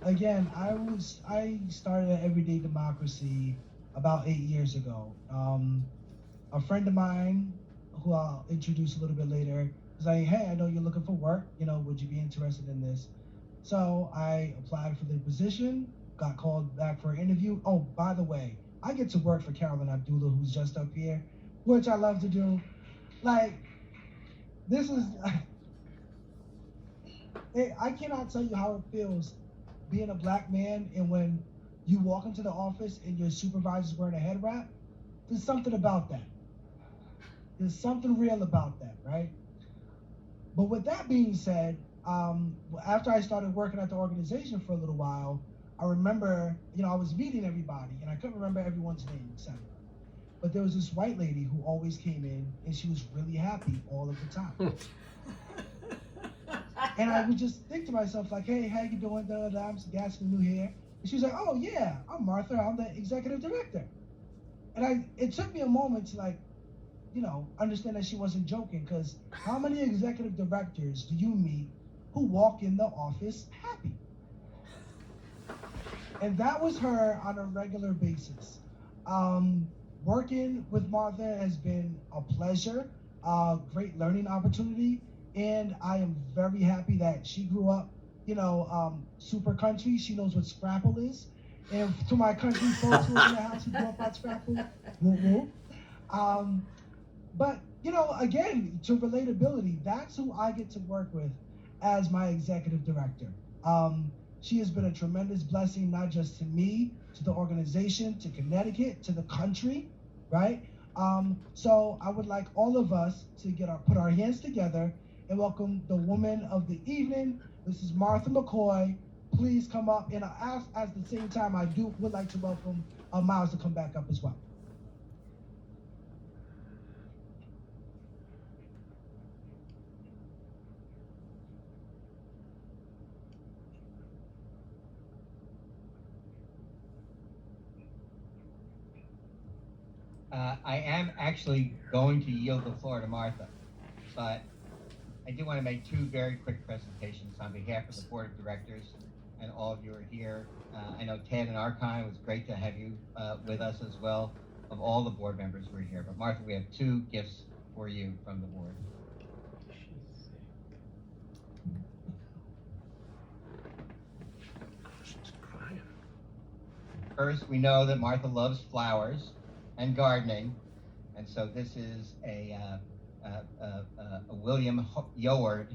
again, I started at Everyday Democracy about 8 years ago. A friend of mine, who I'll introduce a little bit later, was like, "Hey, I know you're looking for work. Would you be interested in this?" So I applied for the position, got called back for an interview. Oh, by the way, I get to work for Carolyn Abdullah, who's just up here, which I love to do. Like, this is, I cannot tell you how it feels being a black man and when you walk into the office and your supervisor's wearing a head wrap. There's something about that. There's something real about that, right? But with that being said, after I started working at the organization for a little while, I remember, I was meeting everybody and I couldn't remember everyone's name, etc. But there was this white lady who always came in and she was really happy all of the time. And I would just think to myself, like, hey, how you doing? I'm Gaskin New here. And she was like, oh, yeah, I'm Martha. I'm the executive director. And it took me a moment to, like, understand that she wasn't joking, because how many executive directors do you meet who walk in the office happy? And that was her on a regular basis. Working with Martha has been a pleasure, great learning opportunity, and I am very happy that she grew up, super country. She knows what Scrapple is. And to my country folks who are in the house who grew up on Scrapple, woo woo. Um, but, again, to relatability, that's who I get to work with as my executive director. She has been a tremendous blessing, not just to me, to the organization, to Connecticut, to the country, right? So I would like all of us to put our hands together and welcome the woman of the evening. This is Martha McCoy. Please come up, and at the same time, would like to welcome Miles to come back up as well. I am actually going to yield the floor to Martha, but I do want to make two very quick presentations on behalf of the Board of Directors and all of you are here. I know Ted and Archon, it was great to have you with us as well. Of all the board members who are here, but Martha, we have two gifts for you from the board. First, we know that Martha loves flowers and gardening, and so this is a William Yoward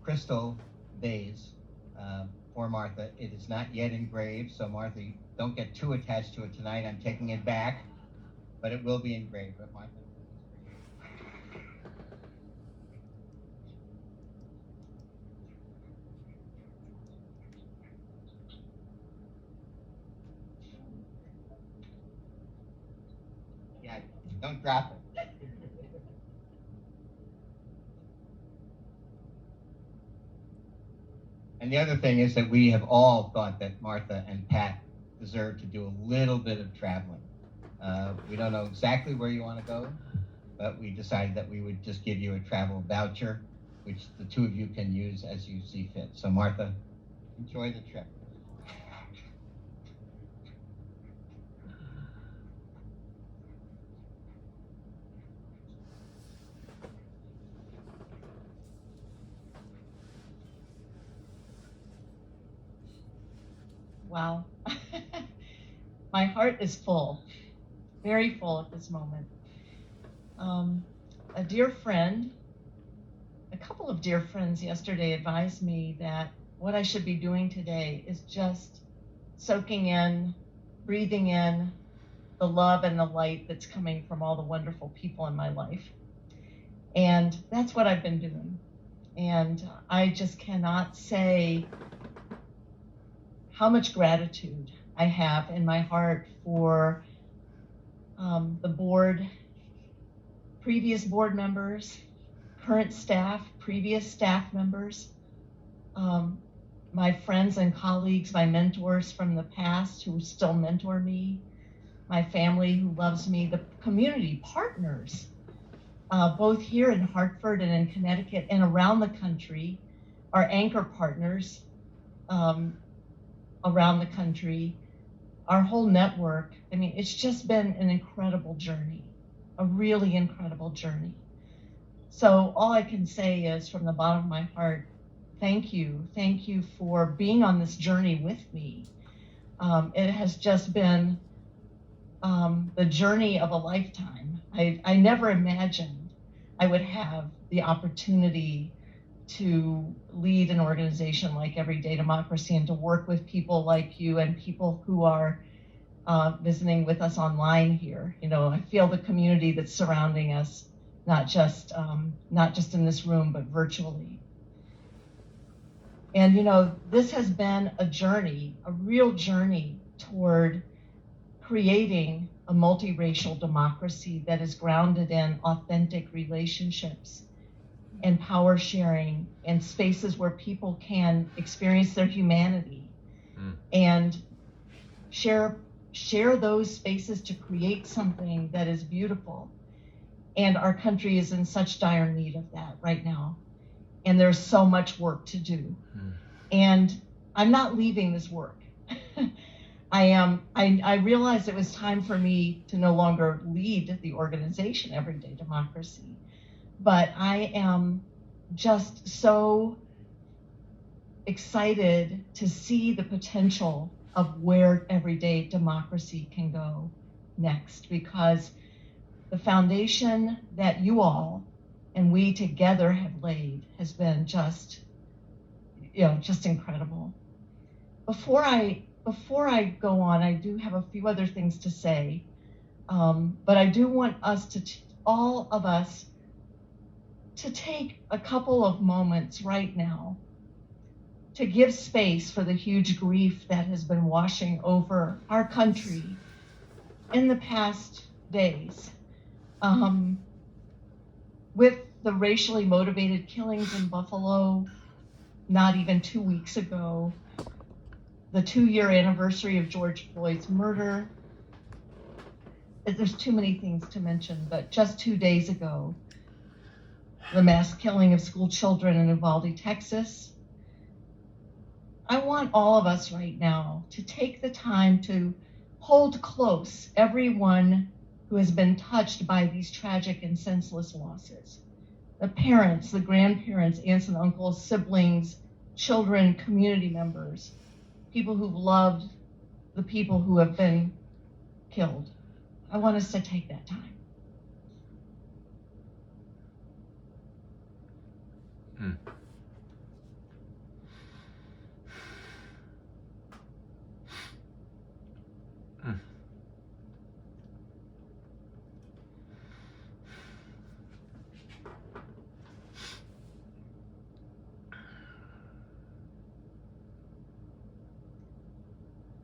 crystal vase for Martha. It is not yet engraved, so Martha, don't get too attached to it tonight. I'm taking it back, but it will be engraved. But Martha, yeah, don't drop it. And the other thing is that we have all thought that Martha and Pat deserve to do a little bit of traveling. We don't know exactly where you want to go, but we decided that we would just give you a travel voucher, which the two of you can use as you see fit. So Martha, enjoy the trip. Wow. My heart is full, very full at this moment. A dear friend, a couple of dear friends yesterday advised me that what I should be doing today is just soaking in, breathing in the love and the light that's coming from all the wonderful people in my life. And that's what I've been doing. And I just cannot say how much gratitude I have in my heart for the board, previous board members, current staff, previous staff members, my friends and colleagues, my mentors from the past who still mentor me, my family who loves me, the community partners, both here in Hartford and in Connecticut and around the country, our anchor partners, around the country, our whole network. I mean, it's just been an incredible journey, a really incredible journey. So all I can say is, from the bottom of my heart, thank you. Thank you for being on this journey with me. It has just been the journey of a lifetime. I never imagined I would have the opportunity to lead an organization like Everyday Democracy and to work with people like you and people who are visiting with us online here. You know, I feel the community that's surrounding us, not just in this room, but virtually. And you know, this has been a journey, a real journey toward creating a multiracial democracy that is grounded in authentic relationships and power sharing and spaces where people can experience their humanity and share those spaces to create something that is beautiful. And our country is in such dire need of that right now. And there's so much work to do. And I'm not leaving this work. I realized it was time for me to no longer lead the organization Everyday Democracy, but I am just so excited to see the potential of where Everyday Democracy can go next, because the foundation that you all and we together have laid has been just incredible. Before I go on, I do have a few other things to say, but I do want us all of us to take a couple of moments right now to give space for the huge grief that has been washing over our country in the past days, with the racially motivated killings in Buffalo not even 2 weeks ago, the 2-year anniversary of George Floyd's murder. There's too many things to mention, but just 2 days ago, the mass killing of school children in Uvalde, Texas. I want all of us right now to take the time to hold close everyone who has been touched by these tragic and senseless losses. The parents, the grandparents, aunts and uncles, siblings, children, community members, people who've loved the people who have been killed. I want us to take that time.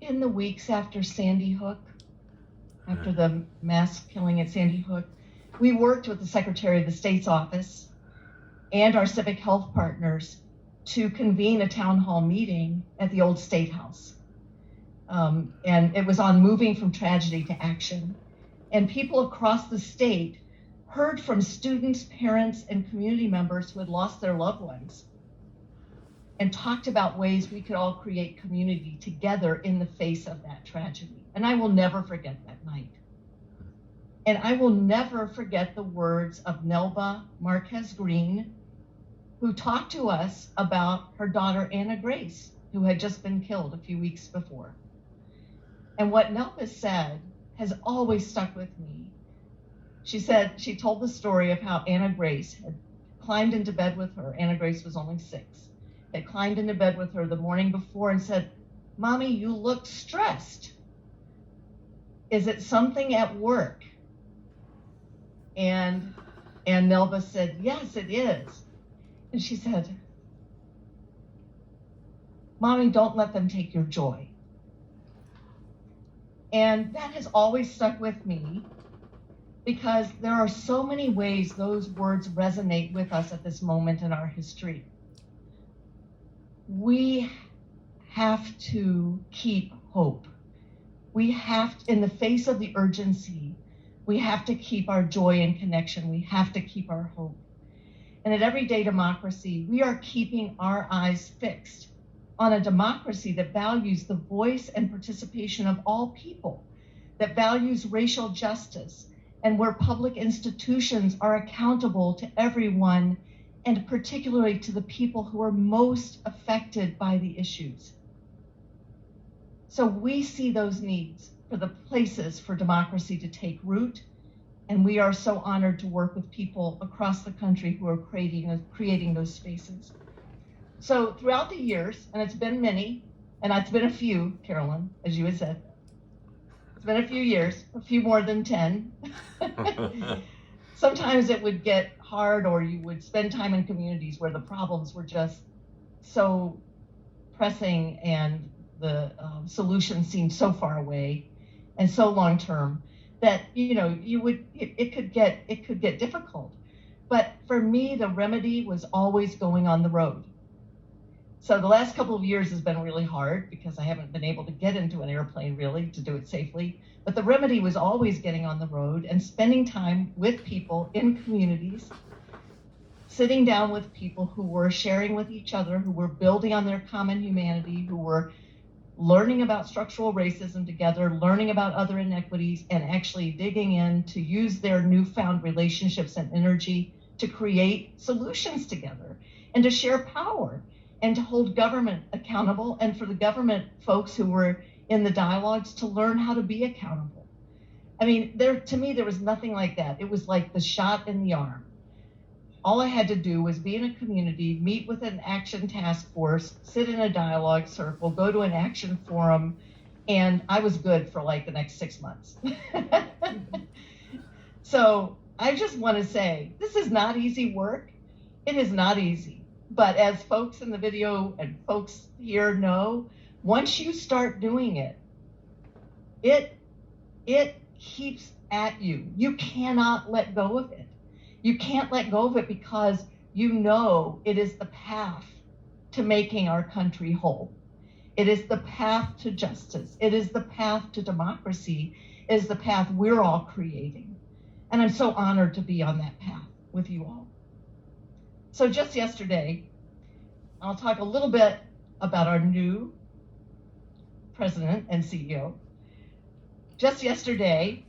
In the weeks after Sandy Hook, after the mass killing at Sandy Hook, we worked with the Secretary of the State's office and our civic health partners to convene a town hall meeting at the old State House. And it was on moving from tragedy to action. And people across the state heard from students, parents, and community members who had lost their loved ones, and talked about ways we could all create community together in the face of that tragedy. And I will never forget that night. And I will never forget the words of Nelba Marquez Green, who talked to us about her daughter, Anna Grace, who had just been killed a few weeks before. And what Nelba said has always stuck with me. She told the story of how Anna Grace had climbed into bed with her. Anna Grace was only 6. Had climbed into bed with her the morning before and said, "Mommy, you look stressed. Is it something at work?" And Nelba said, "Yes, it is." And she said, "Mommy, don't let them take your joy." And that has always stuck with me, because there are so many ways those words resonate with us at this moment in our history. We have to keep hope. We have to, in the face of the urgency, we have to keep our joy and connection. We have to keep our hope. And at Everyday Democracy, we are keeping our eyes fixed on a democracy that values the voice and participation of all people, that values racial justice, and where public institutions are accountable to everyone, and particularly to the people who are most affected by the issues. So we see those needs for the places for democracy to take root, and we are so honored to work with people across the country who are creating those spaces. So throughout the years, and it's been many, and it's been a few, Carolyn, as you had said, it's been a few years, a few more than 10. Sometimes it would get hard, or you would spend time in communities where the problems were just so pressing and the solution seemed so far away and so long term that it could get difficult. But for me, the remedy was always going on the road. So the last couple of years has been really hard because I haven't been able to get into an airplane really to do it safely. But the remedy was always getting on the road and spending time with people in communities, sitting down with people who were sharing with each other, who were building on their common humanity, who were learning about structural racism together, learning about other inequities, and actually digging in to use their newfound relationships and energy to create solutions together and to share power and to hold government accountable, and for the government folks who were in the dialogues to learn how to be accountable. I mean, to me, there was nothing like that. It was like the shot in the arm. All I had to do was be in a community, meet with an action task force, sit in a dialogue circle, go to an action forum, and I was good for like the next 6 months. So I just want to say, this is not easy work. It is not easy. But as folks in the video and folks here know, once you start doing it, it keeps at you. You cannot let go of it. You can't let go of it because you know it is the path to making our country whole. It is the path to justice. It is the path to democracy. It is the path we're all creating. And I'm so honored to be on that path with you all. So just yesterday, I'll talk a little bit about our new president and CEO. Just yesterday,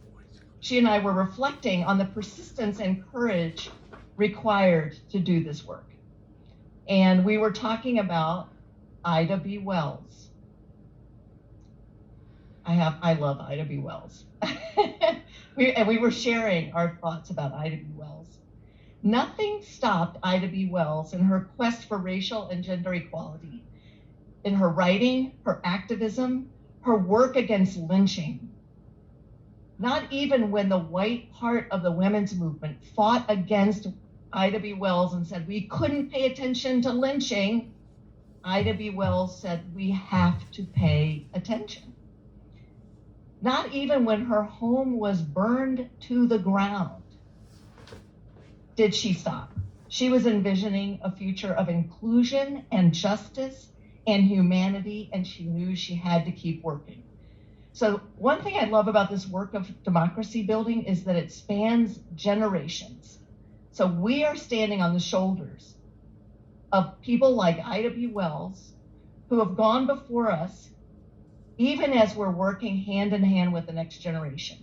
she and I were reflecting on the persistence and courage required to do this work. And we were talking about Ida B. Wells. I love Ida B. Wells. we were sharing our thoughts about Ida B. Wells. Nothing stopped Ida B. Wells in her quest for racial and gender equality, in her writing, her activism, her work against lynching. Not even when the white part of the women's movement fought against Ida B. Wells and said we couldn't pay attention to lynching, Ida B. Wells said we have to pay attention. Not even when her home was burned to the ground did she stop. She was envisioning a future of inclusion and justice and humanity, and she knew she had to keep working. So one thing I love about this work of democracy building is that it spans generations. So we are standing on the shoulders of people like Ida B. Wells, who have gone before us, even as we're working hand in hand with the next generation.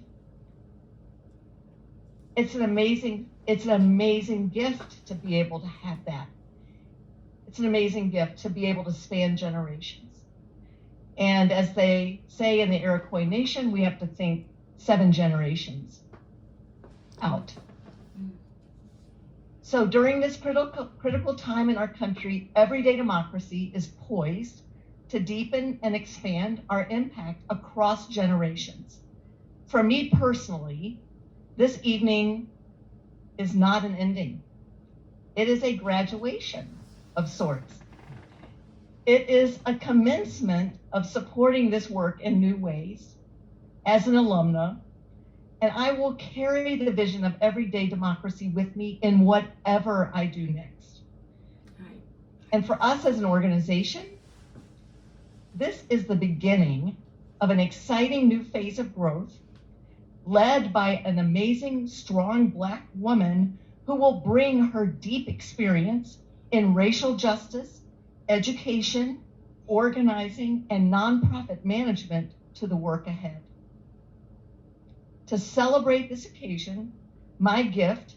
It's an amazing gift to be able to have that. It's an amazing gift to be able to span generations. And as they say in the Iroquois Nation, we have to think 7 generations out. So during this critical time in our country, everyday democracy is poised to deepen and expand our impact across generations. For me personally, this evening is not an ending. It is a graduation of sorts. It is a commencement of supporting this work in new ways as an alumna, and I will carry the vision of everyday democracy with me in whatever I do next. Right. And for us as an organization, this is the beginning of an exciting new phase of growth led by an amazing, strong Black woman who will bring her deep experience in racial justice, education, organizing, and nonprofit management to the work ahead. To celebrate this occasion, my gift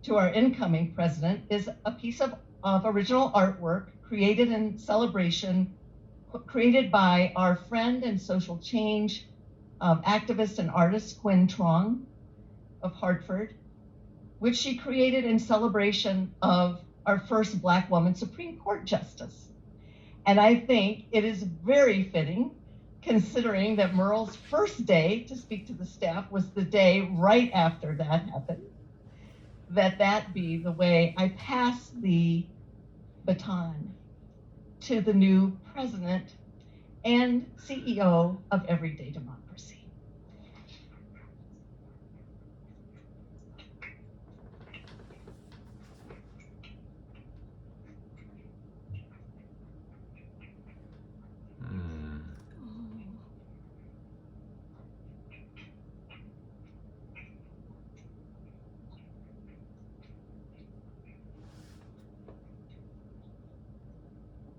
to our incoming president is a piece of original artwork created by our friend and social change activist and artist Quinn Trong of Hartford, which she created in celebration of our first Black woman Supreme Court justice. And I think it is very fitting, considering that Merle's first day to speak to the staff was the day right after that happened, that be the way I pass the baton to the new president and CEO of Everyday Democracy.